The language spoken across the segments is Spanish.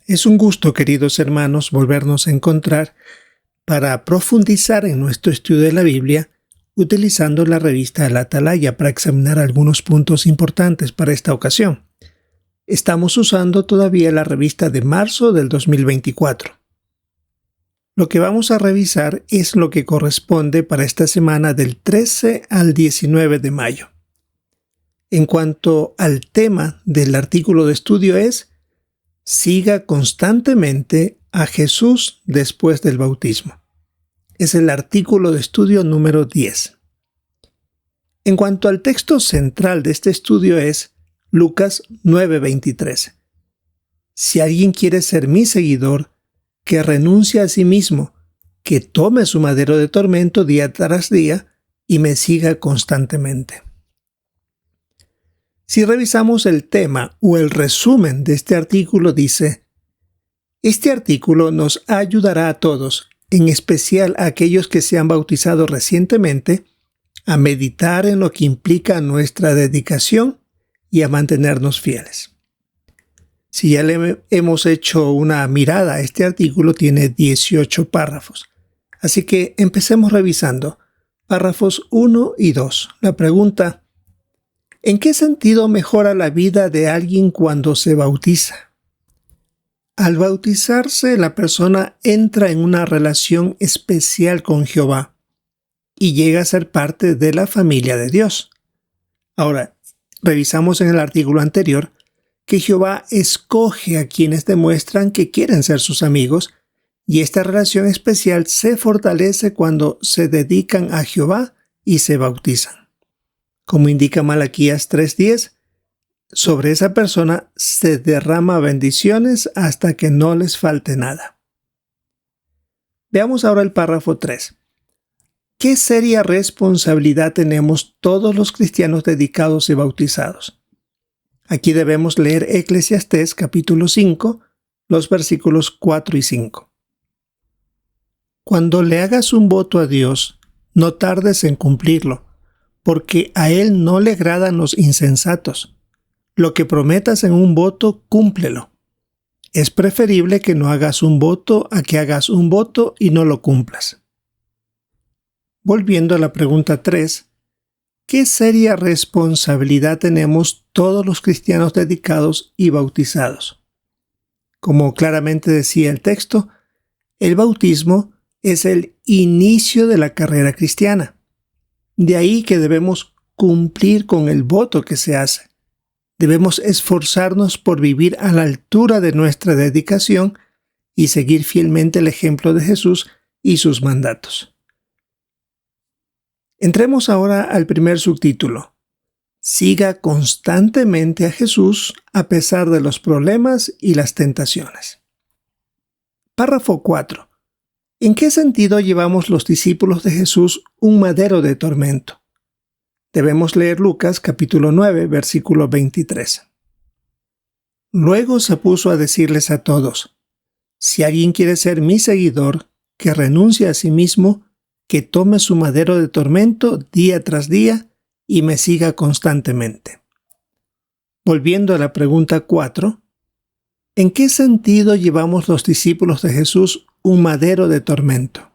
Es un gusto, queridos hermanos, volvernos a encontrar para profundizar en nuestro estudio de la Biblia utilizando la revista La Atalaya para examinar algunos puntos importantes para esta ocasión. Estamos usando todavía la revista de marzo del 2024. Lo que vamos a revisar es lo que corresponde para esta semana del 13 al 19 de mayo. En cuanto al tema del artículo de estudio es: siga constantemente a Jesús después del bautismo. Es el artículo de estudio número 10. En cuanto al texto central de este estudio es Lucas 9:23. Si alguien quiere ser mi seguidor, que renuncie a sí mismo, que tome su madero de tormento día tras día y me siga constantemente. Si revisamos el tema o el resumen de este artículo, dice: este artículo nos ayudará a todos, en especial a aquellos que se han bautizado recientemente, a meditar en lo que implica nuestra dedicación y a mantenernos fieles. Si ya le hemos hecho una mirada a este artículo, tiene 18 párrafos. Así que empecemos revisando párrafos 1 y 2. La pregunta: ¿en qué sentido mejora la vida de alguien cuando se bautiza? Al bautizarse, la persona entra en una relación especial con Jehová y llega a ser parte de la familia de Dios. Ahora, revisamos en el artículo anterior que Jehová escoge a quienes demuestran que quieren ser sus amigos, y esta relación especial se fortalece cuando se dedican a Jehová y se bautizan. Como indica Malaquías 3:10, sobre esa persona se derrama bendiciones hasta que no les falte nada. Veamos ahora el párrafo 3. ¿Qué seria responsabilidad tenemos todos los cristianos dedicados y bautizados? Aquí debemos leer Eclesiastés capítulo 5, los versículos 4 y 5. Cuando le hagas un voto a Dios, no tardes en cumplirlo, porque a Él no le agradan los insensatos. Lo que prometas en un voto, cúmplelo. Es preferible que no hagas un voto a que hagas un voto y no lo cumplas. Volviendo a la pregunta 3, ¿qué seria responsabilidad tenemos todos los cristianos dedicados y bautizados? Como claramente decía el texto, el bautismo es el inicio de la carrera cristiana. De ahí que debemos cumplir con el voto que se hace. Debemos esforzarnos por vivir a la altura de nuestra dedicación y seguir fielmente el ejemplo de Jesús y sus mandatos. Entremos ahora al primer subtítulo: siga constantemente a Jesús a pesar de los problemas y las tentaciones. Párrafo 4. ¿En qué sentido llevamos los discípulos de Jesús un madero de tormento? Debemos leer Lucas capítulo 9, versículo 23. Luego se puso a decirles a todos: si alguien quiere ser mi seguidor, que renuncie a sí mismo, que tome su madero de tormento día tras día y me siga constantemente. Volviendo a la pregunta 4, ¿en qué sentido llevamos los discípulos de Jesús un madero de tormento?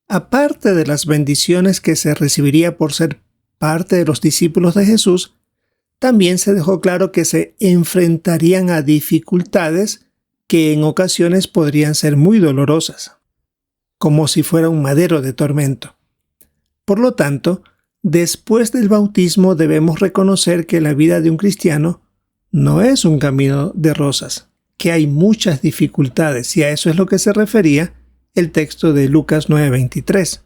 Aparte de las bendiciones que se recibiría por ser parte de los discípulos de Jesús, también se dejó claro que se enfrentarían a dificultades que en ocasiones podrían ser muy dolorosas, como si fuera un madero de tormento. Por lo tanto, después del bautismo debemos reconocer que la vida de un cristiano no es un camino de rosas, que hay muchas dificultades, y a eso es lo que se refería el texto de Lucas 9:23.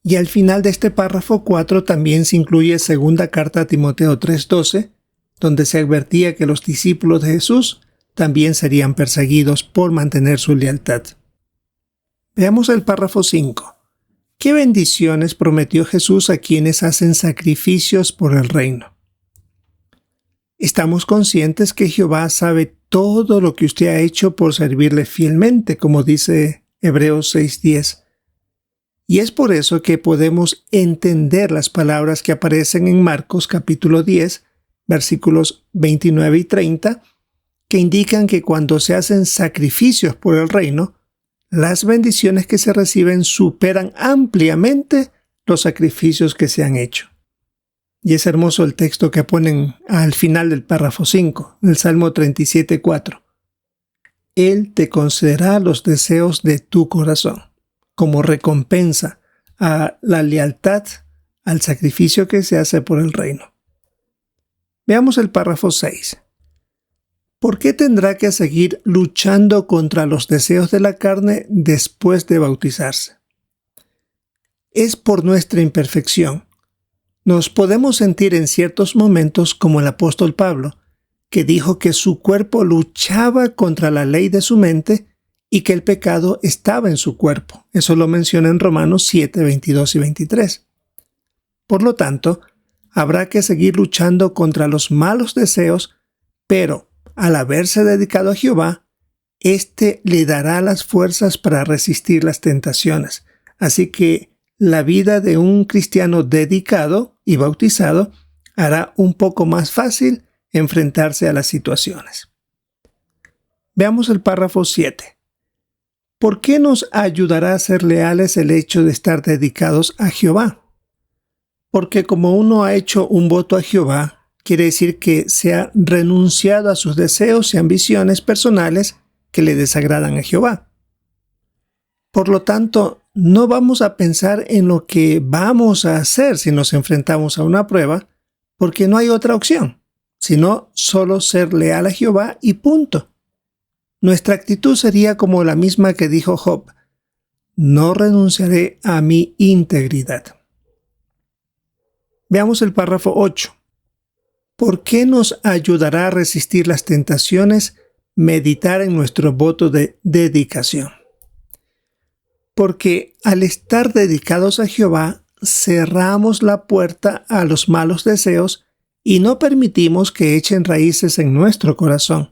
Y al final de este párrafo 4 también se incluye segunda carta a Timoteo 3:12, donde se advertía que los discípulos de Jesús también serían perseguidos por mantener su lealtad. Veamos el párrafo 5. ¿Qué bendiciones prometió Jesús a quienes hacen sacrificios por el reino? Estamos conscientes que Jehová sabe todo lo que usted ha hecho por servirle fielmente, como dice Hebreos 6:10. Y es por eso que podemos entender las palabras que aparecen en Marcos capítulo 10, versículos 29 y 30, que indican que cuando se hacen sacrificios por el reino, las bendiciones que se reciben superan ampliamente los sacrificios que se han hecho. Y es hermoso el texto que ponen al final del párrafo 5, del Salmo 37:4. Él te concederá los deseos de tu corazón, como recompensa a la lealtad al sacrificio que se hace por el reino. Veamos el párrafo 6. ¿Por qué tendrá que seguir luchando contra los deseos de la carne después de bautizarse? Es por nuestra imperfección. Nos podemos sentir en ciertos momentos como el apóstol Pablo, que dijo que su cuerpo luchaba contra la ley de su mente y que el pecado estaba en su cuerpo. Eso lo menciona en Romanos 7, 22 y 23. Por lo tanto, habrá que seguir luchando contra los malos deseos, pero al haberse dedicado a Jehová, éste le dará las fuerzas para resistir las tentaciones. Así que la vida de un cristiano dedicado y bautizado hará un poco más fácil enfrentarse a las situaciones. Veamos el párrafo 7. ¿Por qué nos ayudará a ser leales el hecho de estar dedicados a Jehová? Porque como uno ha hecho un voto a Jehová, quiere decir que se ha renunciado a sus deseos y ambiciones personales que le desagradan a Jehová. Por lo tanto, no vamos a pensar en lo que vamos a hacer si nos enfrentamos a una prueba, porque no hay otra opción, sino solo ser leal a Jehová y punto. Nuestra actitud sería como la misma que dijo Job: no renunciaré a mi integridad. Veamos el párrafo 8. ¿Por qué nos ayudará a resistir las tentaciones meditar en nuestro voto de dedicación? Porque al estar dedicados a Jehová, cerramos la puerta a los malos deseos y no permitimos que echen raíces en nuestro corazón.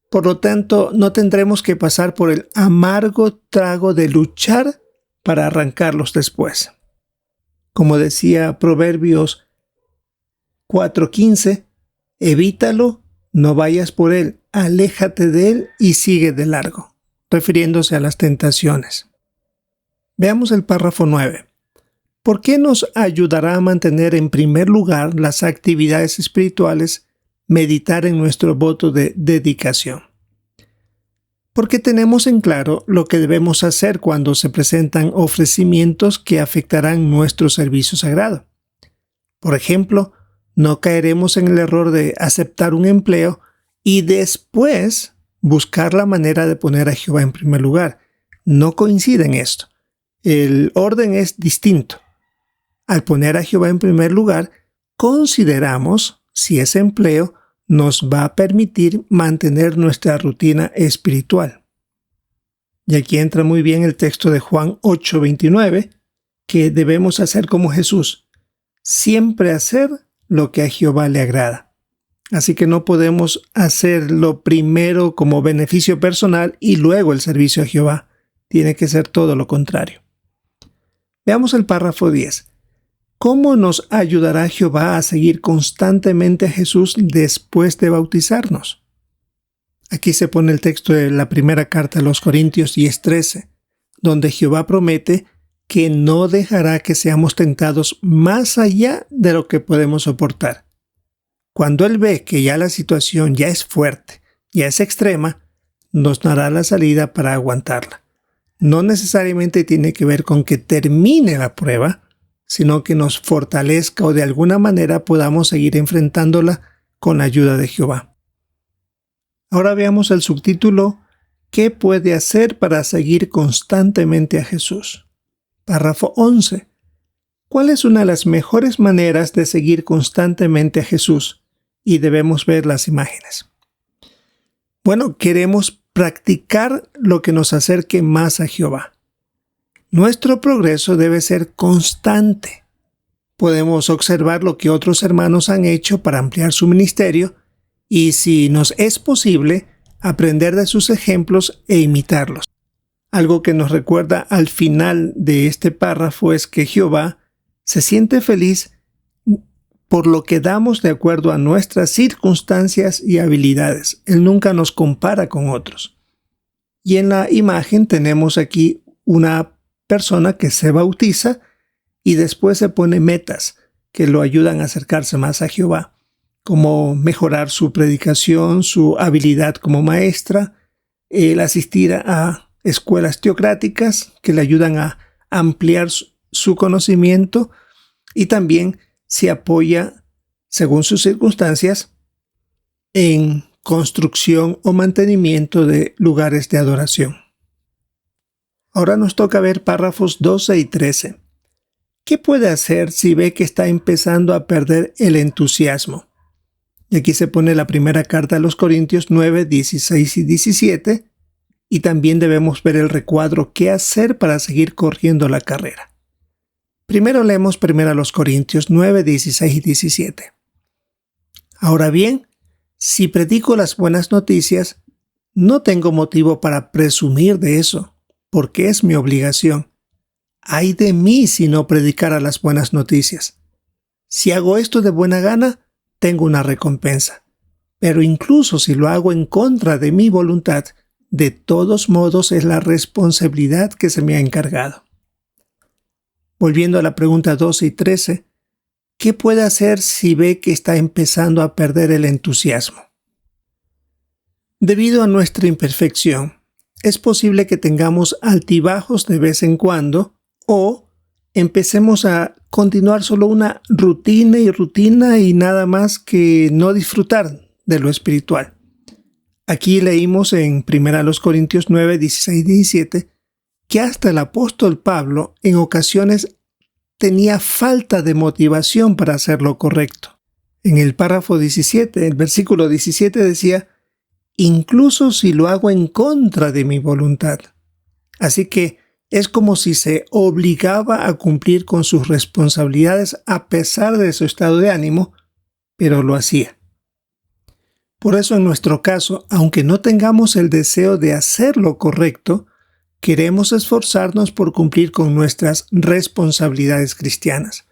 Por lo tanto, no tendremos que pasar por el amargo trago de luchar para arrancarlos después. Como decía Proverbios 4:15, evítalo, no vayas por él, aléjate de él y sigue de largo, refiriéndose a las tentaciones. Veamos el párrafo 9. ¿Por qué nos ayudará a mantener en primer lugar las actividades espirituales meditar en nuestro voto de dedicación? Porque tenemos en claro lo que debemos hacer cuando se presentan ofrecimientos que afectarán nuestro servicio sagrado. Por ejemplo, no caeremos en el error de aceptar un empleo y después buscar la manera de poner a Jehová en primer lugar. No coincide en esto. El orden es distinto. Al poner a Jehová en primer lugar, consideramos si ese empleo nos va a permitir mantener nuestra rutina espiritual. Y aquí entra muy bien el texto de Juan 8:29, que debemos hacer como Jesús, siempre hacer lo que a Jehová le agrada. Así que no podemos hacerlo primero como beneficio personal y luego el servicio a Jehová. Tiene que ser todo lo contrario. Veamos el párrafo 10. ¿Cómo nos ayudará Jehová a seguir constantemente a Jesús después de bautizarnos? Aquí se pone el texto de la primera carta a los Corintios 10:13, donde Jehová promete que no dejará que seamos tentados más allá de lo que podemos soportar. Cuando Él ve que ya la situación ya es fuerte, ya es extrema, nos dará la salida para aguantarla. No necesariamente tiene que ver con que termine la prueba, sino que nos fortalezca o de alguna manera podamos seguir enfrentándola con la ayuda de Jehová. Ahora veamos el subtítulo: ¿Qué puede hacer para seguir constantemente a Jesús? Párrafo 11. ¿Cuál es una de las mejores maneras de seguir constantemente a Jesús? Y debemos ver las imágenes. Bueno, queremos practicar lo que nos acerque más a Jehová. Nuestro progreso debe ser constante. Podemos observar lo que otros hermanos han hecho para ampliar su ministerio y, si nos es posible, aprender de sus ejemplos e imitarlos. Algo que nos recuerda al final de este párrafo es que Jehová se siente feliz por lo que damos de acuerdo a nuestras circunstancias y habilidades. Él nunca nos compara con otros. Y en la imagen tenemos aquí una persona que se bautiza y después se pone metas que lo ayudan a acercarse más a Jehová, como mejorar su predicación, su habilidad como maestra, el asistir a escuelas teocráticas que le ayudan a ampliar su conocimiento, y también se apoya, según sus circunstancias, en construcción o mantenimiento de lugares de adoración. Ahora nos toca ver párrafos 12 y 13. ¿Qué puede hacer si ve que está empezando a perder el entusiasmo? Y aquí se pone la primera carta a los Corintios 9, 16 y 17, y también debemos ver el recuadro ¿qué hacer para seguir corriendo la carrera? Primero leemos a los Corintios 9, 16 y 17. Ahora bien, si predico las buenas noticias, no tengo motivo para presumir de eso, porque es mi obligación. Ay de mí si no predicara las buenas noticias. Si hago esto de buena gana, tengo una recompensa. Pero incluso si lo hago en contra de mi voluntad, de todos modos es la responsabilidad que se me ha encargado. Volviendo a la pregunta 12 y 13, ¿qué puede hacer si ve que está empezando a perder el entusiasmo? Debido a nuestra imperfección, es posible que tengamos altibajos de vez en cuando o empecemos a continuar solo una rutina y nada más que no disfrutar de lo espiritual. Aquí leímos en 1 Corintios 9, 16 y 17 que hasta el apóstol Pablo en ocasiones tenía falta de motivación para hacer lo correcto. En el párrafo 17, el versículo 17 decía, incluso si lo hago en contra de mi voluntad. Así que es como si se obligaba a cumplir con sus responsabilidades a pesar de su estado de ánimo, pero lo hacía. Por eso en nuestro caso, aunque no tengamos el deseo de hacer lo correcto, queremos esforzarnos por cumplir con nuestras responsabilidades cristianas.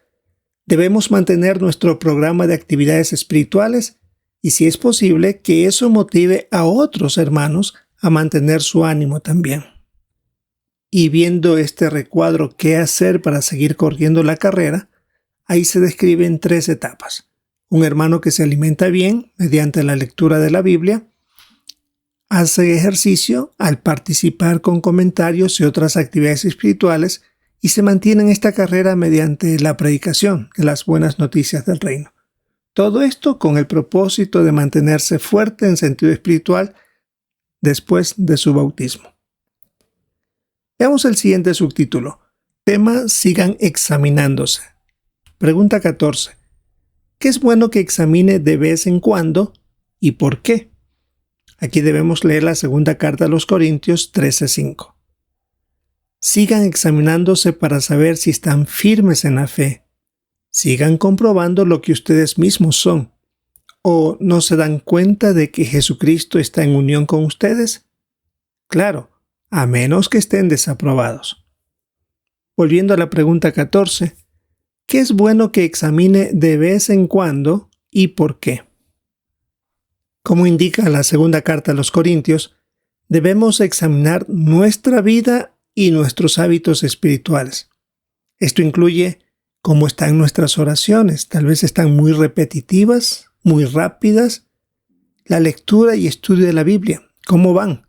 Debemos mantener nuestro programa de actividades espirituales y, si es posible, que eso motive a otros hermanos a mantener su ánimo también. Y viendo este recuadro qué hacer para seguir corriendo la carrera, ahí se describen 3 etapas. Un hermano que se alimenta bien mediante la lectura de la Biblia, hace ejercicio al participar con comentarios y otras actividades espirituales y se mantiene en esta carrera mediante la predicación de las buenas noticias del reino. Todo esto con el propósito de mantenerse fuerte en sentido espiritual después de su bautismo. Veamos el siguiente subtítulo. Tema: sigan examinándose. Pregunta 14. ¿Qué es bueno que examine de vez en cuando y por qué? Aquí debemos leer la segunda carta a los Corintios 13:5. Sigan examinándose para saber si están firmes en la fe. Sigan comprobando lo que ustedes mismos son. ¿O no se dan cuenta de que Jesucristo está en unión con ustedes? Claro, a menos que estén desaprobados. Volviendo a la pregunta 14, ¿qué es bueno que examine de vez en cuando y por qué? Como indica la segunda carta a los Corintios, debemos examinar nuestra vida y nuestros hábitos espirituales. Esto incluye cómo están nuestras oraciones, tal vez están muy repetitivas, muy rápidas, la lectura y estudio de la Biblia, cómo van,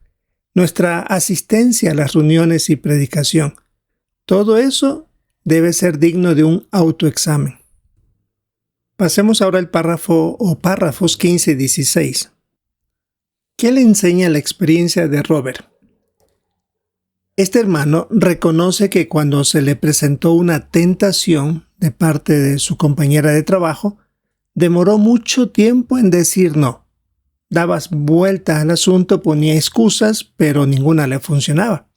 nuestra asistencia a las reuniones y predicación. Todo eso debe ser digno de un autoexamen. Pasemos ahora al párrafos 15 y 16. ¿Qué le enseña la experiencia de Robert? Este hermano reconoce que cuando se le presentó una tentación de parte de su compañera de trabajo, demoró mucho tiempo en decir no. Daba vuelta al asunto, ponía excusas, pero ninguna le funcionaba.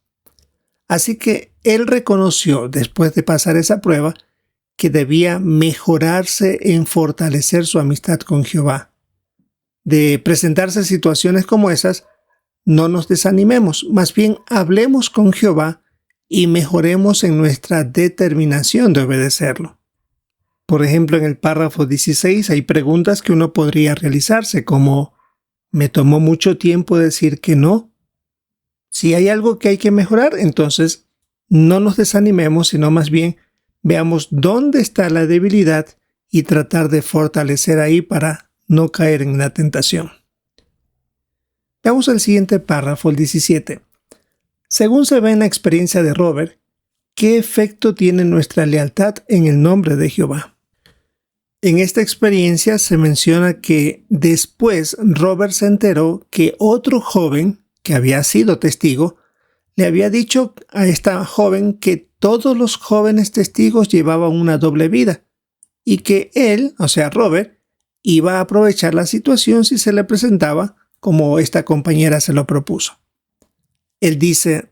Así que él reconoció, después de pasar esa prueba, que debía mejorarse en fortalecer su amistad con Jehová. De presentarse situaciones como esas, no nos desanimemos, más bien hablemos con Jehová y mejoremos en nuestra determinación de obedecerlo. Por ejemplo, en el párrafo 16 hay preguntas que uno podría realizarse, como ¿me tomó mucho tiempo decir que no? Si hay algo que hay que mejorar, entonces no nos desanimemos, sino más bien veamos dónde está la debilidad y tratar de fortalecer ahí para no caer en la tentación. Veamos el siguiente párrafo, el 17. Según se ve en la experiencia de Robert, ¿qué efecto tiene nuestra lealtad en el nombre de Jehová? En esta experiencia se menciona que después Robert se enteró que otro joven, que había sido testigo, le había dicho a esta joven que todos los jóvenes testigos llevaban una doble vida y que él, o sea Robert, iba a aprovechar la situación si se le presentaba como esta compañera se lo propuso. Él dice: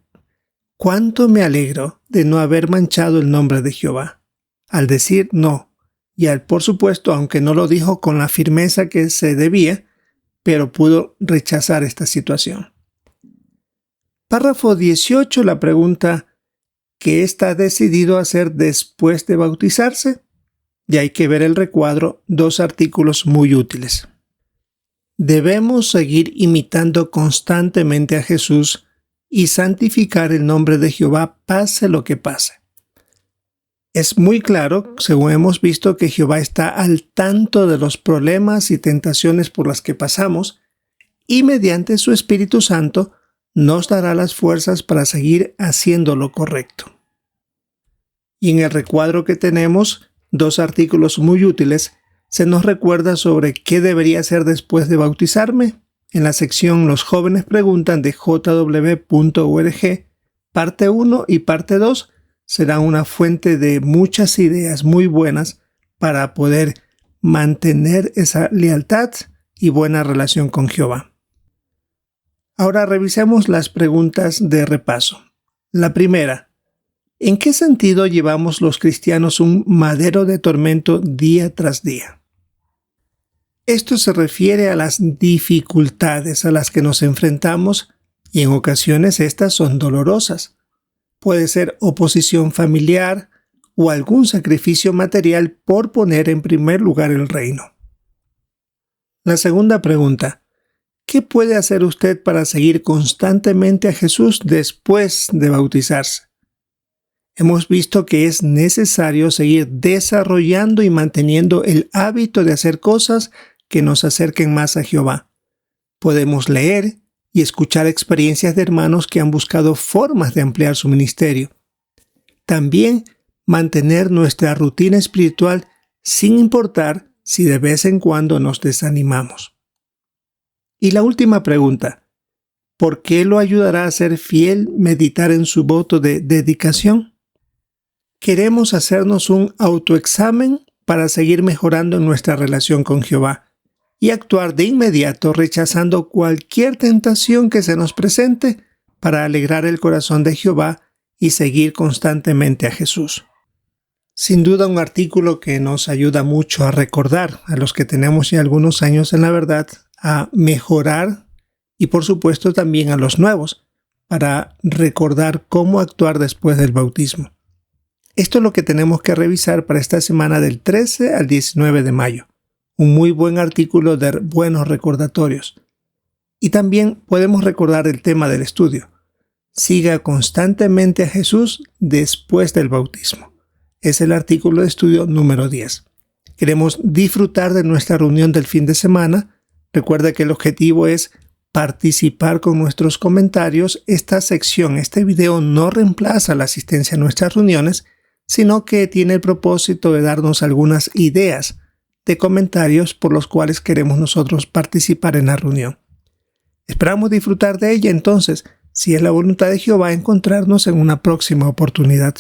«¿Cuánto me alegro de no haber manchado el nombre de Jehová?» Al decir no, y por supuesto, aunque no lo dijo con la firmeza que se debía, pero pudo rechazar esta situación. Párrafo 18, la pregunta: ¿qué está decidido a hacer después de bautizarse? Y hay que ver el recuadro, 2 artículos muy útiles. Debemos seguir imitando constantemente a Jesús y santificar el nombre de Jehová pase lo que pase. Es muy claro, según hemos visto, que Jehová está al tanto de los problemas y tentaciones por las que pasamos y mediante su Espíritu Santo nos dará las fuerzas para seguir haciendo lo correcto. Y en el recuadro que tenemos, 2 artículos muy útiles, se nos recuerda sobre qué debería hacer después de bautizarme. En la sección Los jóvenes preguntan de jw.org, parte 1 y parte 2 será una fuente de muchas ideas muy buenas para poder mantener esa lealtad y buena relación con Jehová. Ahora revisemos las preguntas de repaso. La primera: ¿en qué sentido llevamos los cristianos un madero de tormento día tras día? Esto se refiere a las dificultades a las que nos enfrentamos y en ocasiones estas son dolorosas. Puede ser oposición familiar o algún sacrificio material por poner en primer lugar el reino. La segunda pregunta: ¿qué puede hacer usted para seguir constantemente a Jesús después de bautizarse? Hemos visto que es necesario seguir desarrollando y manteniendo el hábito de hacer cosas que nos acerquen más a Jehová. Podemos leer y escuchar experiencias de hermanos que han buscado formas de ampliar su ministerio. También mantener nuestra rutina espiritual sin importar si de vez en cuando nos desanimamos. Y la última pregunta: ¿por qué lo ayudará a ser fiel meditar en su voto de dedicación? Queremos hacernos un autoexamen para seguir mejorando en nuestra relación con Jehová y actuar de inmediato rechazando cualquier tentación que se nos presente para alegrar el corazón de Jehová y seguir constantemente a Jesús. Sin duda, un artículo que nos ayuda mucho a recordar a los que tenemos ya algunos años en la verdad, a mejorar y por supuesto también a los nuevos para recordar cómo actuar después del bautismo. Esto es lo que tenemos que revisar para esta semana del 13 al 19 de mayo. Un muy buen artículo de buenos recordatorios. Y también podemos recordar el tema del estudio: siga constantemente a Jesús después del bautismo. Es el artículo de estudio número 10. Queremos disfrutar de nuestra reunión del fin de semana. Recuerda que el objetivo es participar con nuestros comentarios. Esta sección, este video no reemplaza la asistencia a nuestras reuniones, sino que tiene el propósito de darnos algunas ideas de comentarios por los cuales queremos nosotros participar en la reunión. Esperamos disfrutar de ella entonces, si es la voluntad de Jehová, encontrarnos en una próxima oportunidad.